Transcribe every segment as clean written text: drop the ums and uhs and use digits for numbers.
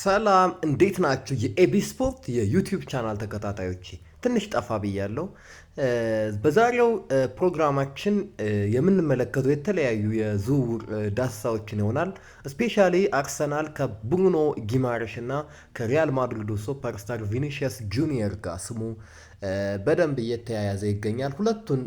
ሰላም እንዴት ናችሁ? የኤቢ ስፖርት የዩቲዩብ ቻናል ተከታታዮች ትንሽ ጠፋ ብያለሁ። በዛሬው ፕሮግራማችን የምንመለከተው የተለያዩ የዝውውር ዳሰሳዎችን ይሆናል። ስፔሻሊ አርሰናል ከብሩኖ ጊማሬሽ እና ከሪያል ማድሪዱ ሱፐርስታር ቪኒሺየስ ጁኒየር ጋር ስሙ በደንብ እየተያያዘ ይገኛል። ሁለቱን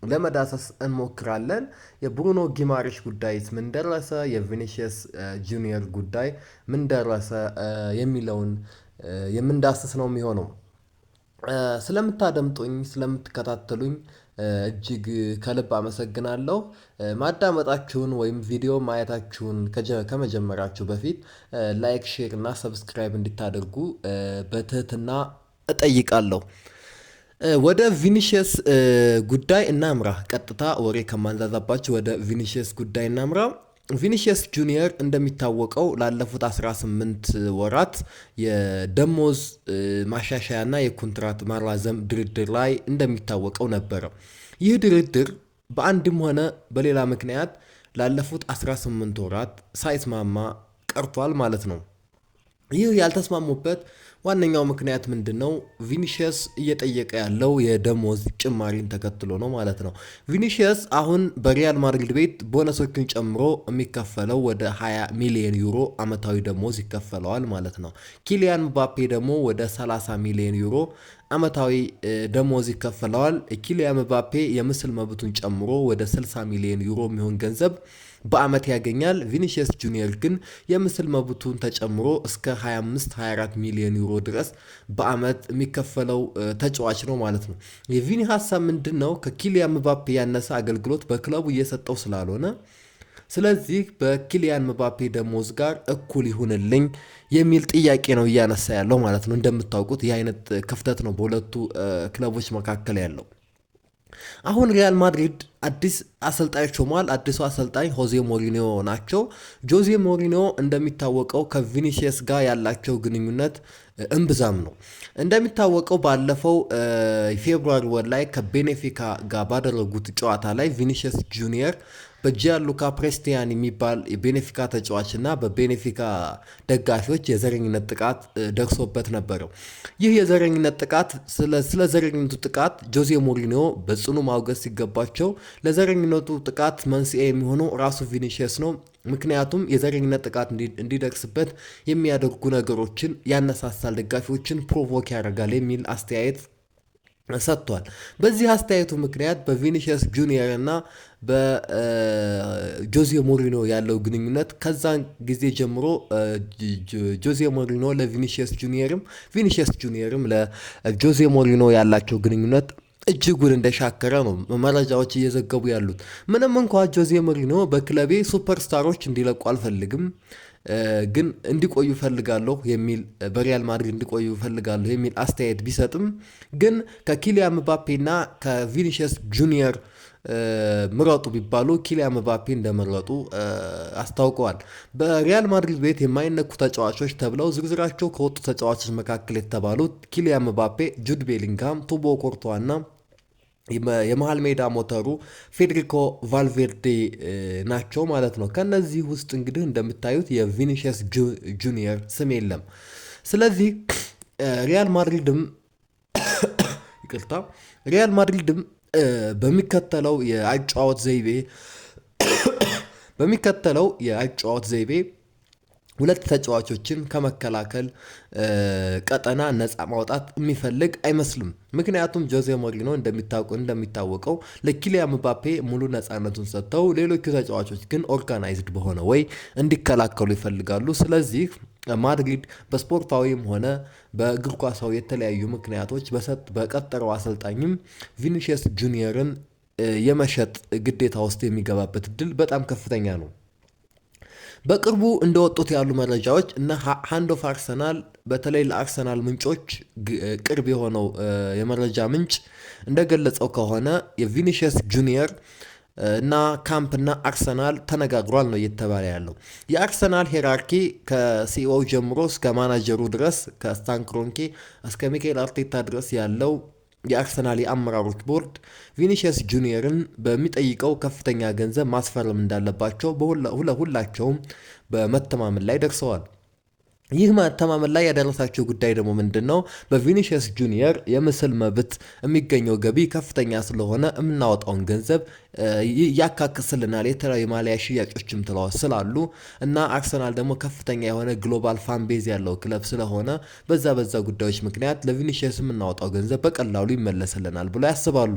ለመዳሰስ እንሞክራለን። የብሩኖ ጊማሬሽ ጉዳይስ ምን ደረሰ፣ የቪኒሺየስ ጁኒየር ጉዳይ ምን ደረሰ የሚለውን የምንዳስስ ነው የሚሆነው። ስለምታደምጡኝ ስለምትከታተሉኝ እጅግ ከልብ አመሰግናለሁ። ማዳመጣችሁን ወይም ቪዲዮ ማየታችሁን ከመጀመራችሁ በፊት ላይክ፣ ሼር እና ሰብስክራይብ እንድታደርጉ በትህትና እጠይቃለሁ። ወደ ቪኒሺየስ ጉዳይ እናምራ። ቀጥታ ወሬ ከማንዛዛባቸው ወደ ቪኒሺየስ ጉዳይ እናምራ። ቪኒሺየስ ጁኒየር እንደሚታወቀው ላለፉት 18 ወራት የደሞዝ ማሻሻያና የኮንትራት ማራዘም ድርድር ላይ እንደሚታወቀው ነበረ። ይህ ድርድር በአንድም ሆነ በሌላ ምክንያት ላለፉት 18 ወራት ሳይስማማ ቀርቷል ማለት ነው። ይህ ያልተስማሙበት ዋነኛው ምክንያት ምንድን ነው? ቪኒሺየስ እየጠየቀ ያለው የደሞዝ ጭማሪን ተከትሎ ነው ማለት ነው። ቪኒሺየስ አሁን በሪያል ማድሪድ ቤት ቦነሶችን ጨምሮ የሚከፈለው ወደ 20 ሚሊዮን ዩሮ ዓመታዊ ደሞዝ ይከፈለዋል ማለት ነው። ኪሊያን ምባፔ ደግሞ ወደ 30 ሚሊዮን ዩሮ ዓመታዊ ደሞዝ ይከፈለዋል። ኪሊያን ምባፔ የምስል መብቱን ጨምሮ ወደ 60 ሚሊዮን ዩሮ የሚሆን ገንዘብ በአመት ያገኛል። ቪኒሺየስ ጁኒየር ግን የምስል መብቱን ተጨምሮ እስከ 25-24 ሚሊዮን ዩሮ ድረስ በአመት የሚከፈለው ተጫዋች ነው ማለት ነው። የቪኒ ሀሳብ ምንድን ነው? ከኪሊያን ምባፔ ያነሰ አገልግሎት በክለቡ እየሰጠው ስላልሆነ ስለዚህ በኪሊያን ምባፔ ደሞዝ ጋር እኩል ይሁንልኝ የሚል ጥያቄ ነው እያነሳ ያለው ማለት ነው። እንደምታውቁት ይህ አይነት ክፍተት ነው በሁለቱ ክለቦች መካከል ያለው። አሁን ሪያል ማድሪድ አዲስ አሰልጣኝ ሾሟል። አዲሱ አሰልጣኝ ሆዜ ሞሪኒዮ ናቸው። ጆዜ ሞሪኒዮ እንደሚታወቀው ከቪኒሺየስ ጋር ያላቸው ግንኙነት እምብዛም ነው። እንደሚታወቀው ባለፈው ፌብሩዋሪ ወር ላይ ከቤኔፊካ ጋር ባደረጉት ጨዋታ ላይ ቪኒሺየስ ጁኒየር በጂያንሉካ ፕሬስቲያን የሚባል የቤኔፊካ ተጫዋች እና በቤኔፊካ ደጋፊዎች የዘረኝነት ጥቃት ደርሶበት ነበረው። ይህ የዘረኝነት ጥቃት ስለ ዘረኝነቱ ጥቃት ጆዜ ሞሪኒዮ በጽኑ ማውገዝ ሲገባቸው ለዘረኝነቱ ጥቃት መንስኤ የሚሆነው ራሱ ቪኒሺየስ ነው። ምክንያቱም የዘረኝነት ጥቃት እንዲደርስበት የሚያደርጉ ነገሮችን ያነሳሳል፣ ደጋፊዎችን ፕሮቮክ ያደርጋል የሚል አስተያየት ሰጥቷል። በዚህ አስተያየቱ ምክንያት በቪኒሺየስ ጁኒየር እና በጆዜ ሞሪኒዮ ያለው ግንኙነት ከዛን ጊዜ ጀምሮ ጆዜ ሞሪኒዮ ለቪኒሺየስ ጁኒየርም ቪኒሺየስ ጁኒየርም ለጆዜ ሞሪኒዮ ያላቸው ግንኙነት እጅጉን እንደሻከረ ነው መረጃዎች እየዘገቡ ያሉት። ምንም እንኳ ጆዜ ሞሪኒዮ በክለቤ ሱፐርስታሮች እንዲለቁ አልፈልግም ግን እንዲቆዩ ፈልጋለሁ የሚል በሪያል ማድሪድ እንዲቆዩ ፈልጋለሁ የሚል አስተያየት ቢሰጥም ግን ከኪሊያን ምባፔና ከቪኒሺየስ ጁኒየር ምረጡ ቢባሉ ኪሊያን ምባፔ እንደመረጡ አስታውቀዋል። በሪያል ማድሪድ ቤት የማይነኩ ተጫዋቾች ተብለው ዝርዝራቸው ከወጡ ተጫዋቾች መካከል የተባሉት ኪሊያን ምባፔ፣ ጁድ ቤሊንጋም፣ ቱቦ ኮርቷ እና የመሃል ሜዳ ሞተሩ ፌዴሪኮ ቫልቬርዴ ናቸው ማለት ነው። ከነዚህ ውስጥ እንግዲህ እንደምታዩት የቪኒሺየስ ጁኒየር ስም የለም። ስለዚህ ሪያል ማድሪድም በሚከተለው የአጨዋወት ዘይቤ ሁለት ተጫዋቾችን ከመከላከል ቀጠና ነፃ ማውጣት የሚፈልግ አይመስልም። ምክንያቱም ጆዜ ሞሪኒዮ እንደሚታወቀው ለኪሊያን ምባፔ ሙሉ ነፃነቱን ሰጥተው ሌሎቹ ተጫዋቾች ግን ኦርጋናይዝድ በሆነ ወይ እንዲከላከሉ ይፈልጋሉ። ስለዚህ ማድሪድ በስፖርታዊም ሆነ በእግር ኳሳዊ የተለያዩ ምክንያቶች በቀጠረው አሰልጣኝም ቪኒሺየስ ጁኒየርን የመሸጥ ግዴታ ውስጥ የሚገባበት እድል በጣም ከፍተኛ ነው። በቅርቡ እንደወጡት ያሉ መረጃዎች እና ሃንድ ኦፍ አርሰናል በተለይ ለአርሰናል ምንጮች ቅርብ የሆነው የመረጃ ምንጭ እንደገለጸው ከሆነ የቪኒሺየስ ጁኒየር እና ካምፕ እና አርሰናል ተነጋግሯል ነው እየተባለ ያለው። የአርሰናል ሄራርኪ ከሲኦ ጀምሮ እስከ ማናጀሩ ድረስ ከስታን ክሮንኬ እስከ ሚካኤል አርቴታ ድረስ ያለው የአርሰናል የአመራሮች ቦርድ ቪኒሺየስ ጁኒየርን በሚጠይቀው ከፍተኛ ገንዘብ ማስፈረም እንዳለባቸው ሁላቸውም በመተማመን ላይ ደርሰዋል። ይህ መተማመን ላይ ያደረሳቸው ጉዳይ ደግሞ ምንድን ነው? በቪኒሺየስ ጁኒየር የምስል መብት የሚገኘው ገቢ ከፍተኛ ስለሆነ የምናወጣውን ገንዘብ ያካክስልናል። የተለያዩ ማሊያ ሽያጮችም ስላሉ እና አርሰናል ደግሞ ከፍተኛ የሆነ ግሎባል ፋን ቤዝ ያለው ክለብ ስለሆነ በዛ ጉዳዮች ምክንያት ለቪኒሺየስ የምናወጣው ገንዘብ በቀላሉ ይመለስልናል ብሎ ያስባሉ።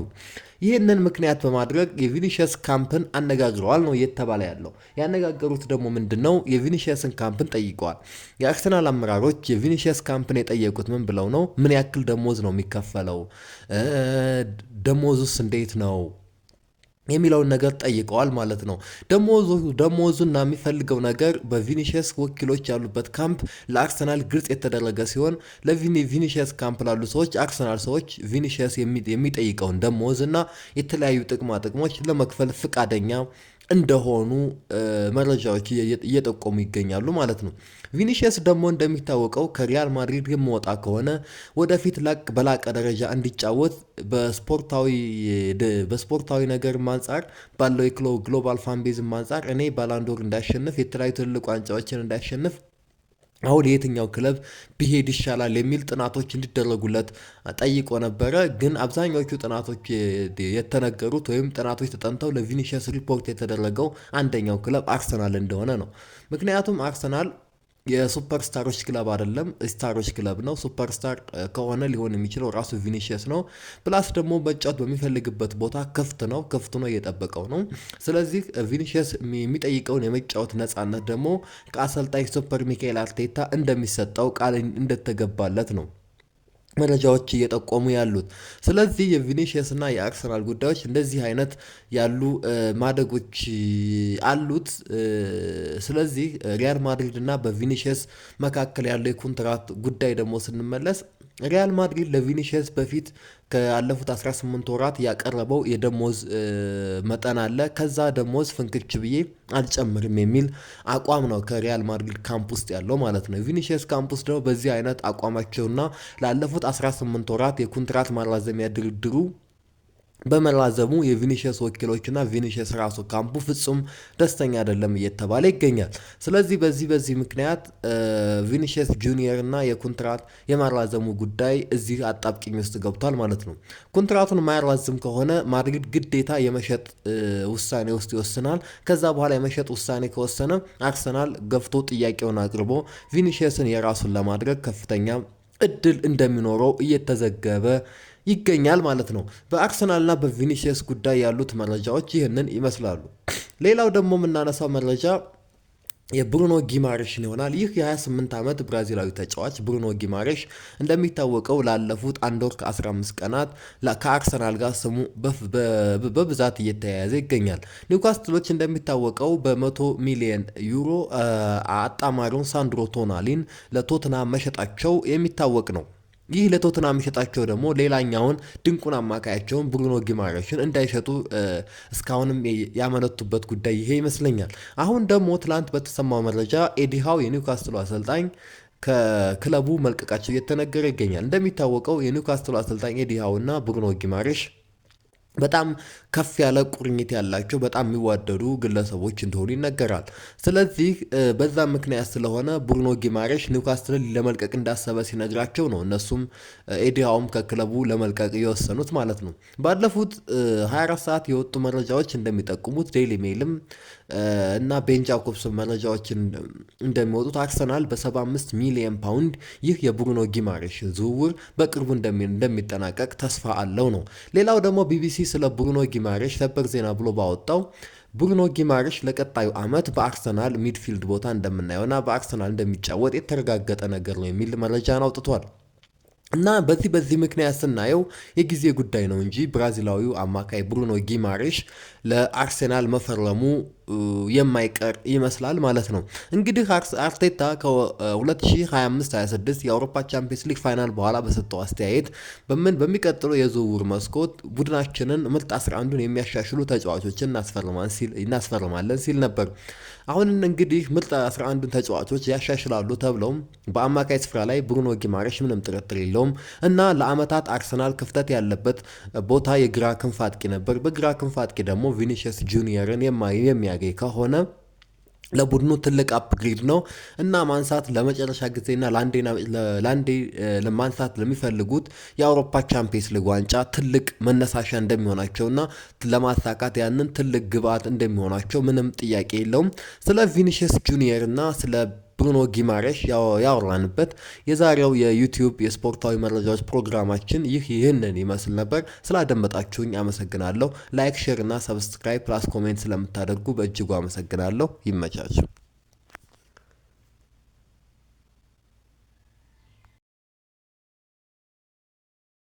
ይህንን ምክንያት በማድረግ የቪኒሺየስ ካምፕን አነጋግረዋል ነው እየተባለ ያለው። ያነጋገሩት ደግሞ ምንድን ነው? የቪኒሺየስን ካምፕን ጠይቀዋል። የአርሰናል አመራሮች የቪኒሺየስ ካምፕን የጠየቁት ምን ብለው ነው? ምን ያክል ደሞዝ ነው የሚከፈለው? ደሞዙስ እንዴት ነው የሚለውን ነገር ጠይቀዋል ማለት ነው። ደሞዙና የሚፈልገው ነገር በቪኒሺየስ ወኪሎች ያሉበት ካምፕ ለአርሰናል ግልጽ የተደረገ ሲሆን ለቪኒሺየስ ካምፕ ላሉ ሰዎች አርሰናል ሰዎች ቪኒሺየስ የሚጠይቀውን ደሞዝ እና የተለያዩ ጥቅማ ጥቅሞች ለመክፈል ፍቃደኛ እንደሆኑ መረጃዎች እየጠቆሙ ይገኛሉ ማለት ነው። ቪኒሺየስ ደግሞ እንደሚታወቀው ከሪያል ማድሪድ የምወጣ ከሆነ ወደፊት በላቀ ደረጃ እንዲጫወት በስፖርታዊ ነገር አንጻር ባለው የግሎባል ፋንቤዝም አንጻር እኔ ባላንዶር እንዳሸንፍ የተለያዩ ትልልቅ ዋንጫዎችን እንዳሸንፍ አሁን የትኛው ክለብ ቢሄድ ይሻላል የሚል ጥናቶች እንዲደረጉለት ጠይቆ ነበረ። ግን አብዛኛዎቹ ጥናቶች የተነገሩት ወይም ጥናቶች ተጠንተው ለቪኒሺየስ ሪፖርት የተደረገው አንደኛው ክለብ አርሰናል እንደሆነ ነው። ምክንያቱም አርሰናል የሱፐር ስታሮች ክለብ አይደለም፣ ስታሮች ክለብ ነው። ሱፐር ስታር ከሆነ ሊሆን የሚችለው ራሱ ቪኒሺየስ ነው። ፕላስ ደግሞ መጫወት በሚፈልግበት ቦታ ክፍት ነው እየጠበቀው ነው። ስለዚህ ቪኒሺየስ የሚጠይቀውን የመጫወት ነፃነት ደግሞ ከአሰልጣኝ ሱፐር ሚካኤል አርቴታ እንደሚሰጠው ቃል እንደተገባለት ነው መረጃዎች እየጠቆሙ ያሉት። ስለዚህ የቪኒሺየስ እና የአርሰናል ጉዳዮች እንደዚህ አይነት ያሉ ማደጎች አሉት። ስለዚህ ሪያል ማድሪድ እና በቪኒሺየስ መካከል ያለው የኮንትራት ጉዳይ ደግሞ ስንመለስ ሪያል ማድሪድ ለቪኒሺየስ በፊት ካለፉት 18 ወራት ያቀረበው የደሞዝ መጠን አለ። ከዛ ደሞዝ ፍንክች ብዬ አልጨምርም የሚል አቋም ነው ከሪያል ማድሪድ ካምፕ ውስጥ ያለው ማለት ነው። ቪኒሺየስ ካምፕ ውስጥ ደግሞ በዚህ አይነት አቋማቸውና ላለፉት 18 ወራት የኮንትራት ማራዘሚያ ድርድሩ በመራዘሙ የቪኒሺየስ ወኪሎችና ቪኒሺየስ ራሱ ካምፑ ፍጹም ደስተኛ አይደለም እየተባለ ይገኛል። ስለዚህ በዚህ ምክንያት ቪኒሺየስ ጁኒየር እና የኮንትራት የማራዘሙ ጉዳይ እዚህ አጣብቂኝ ውስጥ ገብቷል ማለት ነው። ኮንትራቱን የማያራዝም ከሆነ ማድሪድ ግዴታ የመሸጥ ውሳኔ ውስጥ ይወስናል። ከዛ በኋላ የመሸጥ ውሳኔ ከወሰነ አርሰናል ገፍቶ ጥያቄውን አቅርቦ ቪኒሺየስን የራሱን ለማድረግ ከፍተኛ እድል እንደሚኖረው እየተዘገበ ይገኛል ማለት ነው። በአርሰናልና በቪኒሺየስ ጉዳይ ያሉት መረጃዎች ይህንን ይመስላሉ። ሌላው ደግሞ የምናነሳው መረጃ የብሩኖ ጊማሬሽን ይሆናል። ይህ የ28 ዓመት ብራዚላዊ ተጫዋች ብሩኖ ጊማሬሽ እንደሚታወቀው ላለፉት 1 ወር ከ15 ቀናት ከአርሰናል ጋር ስሙ በብዛት እየተያያዘ ይገኛል። ኒውካስትሎች እንደሚታወቀው በ100 ሚሊዮን ዩሮ አጣማሪውን ሳንድሮ ቶናሊን ለቶትናም መሸጣቸው የሚታወቅ ነው። ይህ ለቶትናም የሚሸጣቸው ደግሞ ሌላኛውን ድንቁን አማካያቸውን ብሩኖ ጊማሬሽን እንዳይሸጡ እስካሁንም ያመነቱበት ጉዳይ ይሄ ይመስለኛል። አሁን ደግሞ ትላንት በተሰማው መረጃ ኤዲ ሃው የኒውካስትሉ አሰልጣኝ ከክለቡ መልቀቃቸው እየተነገረ ይገኛል። እንደሚታወቀው የኒውካስትሉ አሰልጣኝ ኤዲ ሃው እና ብሩኖ ጊማሬሽ በጣም ከፍ ያለ ቁርኝት ያላቸው በጣም የሚዋደዱ ግለሰቦች እንደሆኑ ይነገራል። ስለዚህ በዛ ምክንያት ስለሆነ ብሩኖ ጊማሬሽ ኒውካስትልን ለመልቀቅ እንዳሰበ ሲነግራቸው ነው እነሱም ኤዲ ሃውም ከክለቡ ለመልቀቅ የወሰኑት ማለት ነው። ባለፉት 24 ሰዓት የወጡ መረጃዎች እንደሚጠቁሙት ዴይሊ ሜይልም እና ቤን ጃኮብስ መረጃዎችን እንደሚወጡት አርሰናል በ75 ሚሊዮን ፓውንድ ይህ የብሩኖ ጊማሬሽ ዝውውር በቅርቡ እንደሚጠናቀቅ ተስፋ አለው ነው። ሌላው ደግሞ ቢቢሲ ስለ ብሩኖ ጊማሬሽ ሰበር ዜና ብሎ ባወጣው ብሩኖ ጊማሬሽ ለቀጣዩ ዓመት በአርሰናል ሚድፊልድ ቦታ እንደምናየውና በአርሰናል እንደሚጫወት የተረጋገጠ ነገር ነው የሚል መረጃን አውጥቷል። እና በዚህ ምክንያት ስናየው የጊዜ ጉዳይ ነው እንጂ ብራዚላዊው አማካይ ብሩኖ ጊማሬሽ ለአርሴናል መፈረሙ የማይቀር ይመስላል ማለት ነው። እንግዲህ አርቴታ ከ2025/26 የአውሮፓ ቻምፒየንስ ሊግ ፋይናል በኋላ በሰጠው አስተያየት በሚቀጥለው የዝውውር መስኮት ቡድናችንን ምርጥ 11ን የሚያሻሽሉ ተጫዋቾችን እናስፈርማለን ሲል ነበር። አሁን እንግዲህ ምርጥ 11ን ተጫዋቾች ያሻሽላሉ ተብለውም በአማካይ ስፍራ ላይ ብሩኖ ጊማሬሽ ምንም ጥርጥር የለውም እና ለአመታት አርሰናል ክፍተት ያለበት ቦታ የግራ ክንፍ አጥቂ ነበር። በግራ ክንፍ አጥቂ ደግሞ ቪኒሺየስ ጁኒየርን የሚያገኝ ከሆነ ለቡድኑ ትልቅ አፕግሬድ ነው እና ማንሳት ለመጨረሻ ጊዜና ለአንዴ ለማንሳት ለሚፈልጉት የአውሮፓ ቻምፒየንስ ሊግ ዋንጫ ትልቅ መነሳሻ እንደሚሆናቸውና ለማሳካት ያንን ትልቅ ግብአት እንደሚሆናቸው ምንም ጥያቄ የለውም። ስለ ቪኒሺየስ ጁኒየር እና ስለ ብሩኖ ጊማሬሽ ያወራንበት የዛሬው የዩቲዩብ የስፖርታዊ መረጃዎች ፕሮግራማችን ይህንን ይመስል ነበር። ስላደመጣችሁኝ አመሰግናለሁ። ላይክ፣ ሼር እና ሰብስክራይብ ፕላስ ኮሜንት ስለምታደርጉ በእጅጉ አመሰግናለሁ። ይመቻችሁ።